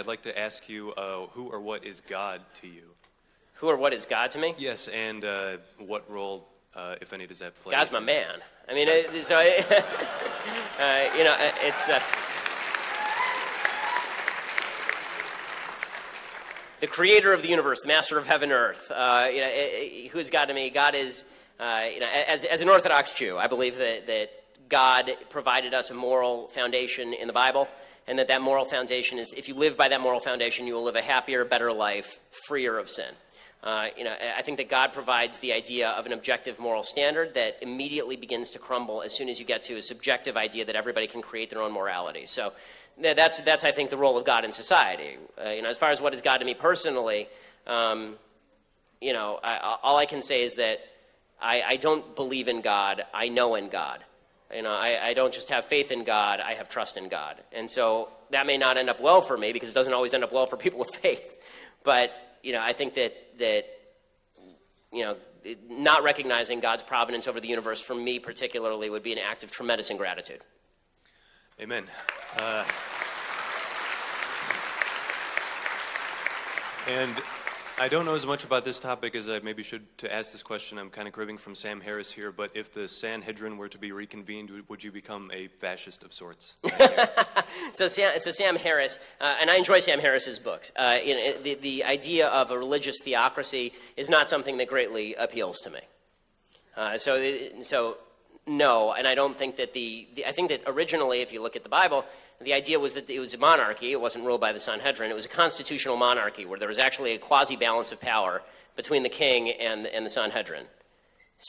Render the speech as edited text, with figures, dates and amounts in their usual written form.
I'd like to ask you, who or what is God to you? Who or what is God to me? Yes, and what role, if any, does that play? God's my man. I mean, it's the creator of the universe, the master of heaven and earth. Who is God to me? God is, as an Orthodox Jew, I believe that God provided us a moral foundation in the Bible, and that moral foundation is, if you live by that moral foundation, you will live a happier, better life, freer of sin. I think that God provides the idea of an objective moral standard that immediately begins to crumble as soon as you get to a subjective idea that everybody can create their own morality. So that's I think, the role of God in society. As far as what is God to me personally, all I can say is that I don't believe in God. I know in God. I don't just have faith in God, I have trust in God. And so that may not end up well for me, because it doesn't always end up well for people with faith. But, I think that not recognizing God's providence over the universe, for me particularly, would be an act of tremendous ingratitude. Amen. And I don't know as much about this topic as I maybe should to ask this question. I'm kind of cribbing from Sam Harris here, but if the Sanhedrin were to be reconvened, would you become a fascist of sorts? So Sam Harris, and I enjoy Sam Harris's books. The idea of a religious theocracy is not something that greatly appeals to me. So no, and I don't think that I think that originally, if you look at the Bible, the idea was that it was a monarchy. It wasn't ruled by the Sanhedrin. It was a constitutional monarchy where there was actually a quasi-balance of power between the king and the Sanhedrin.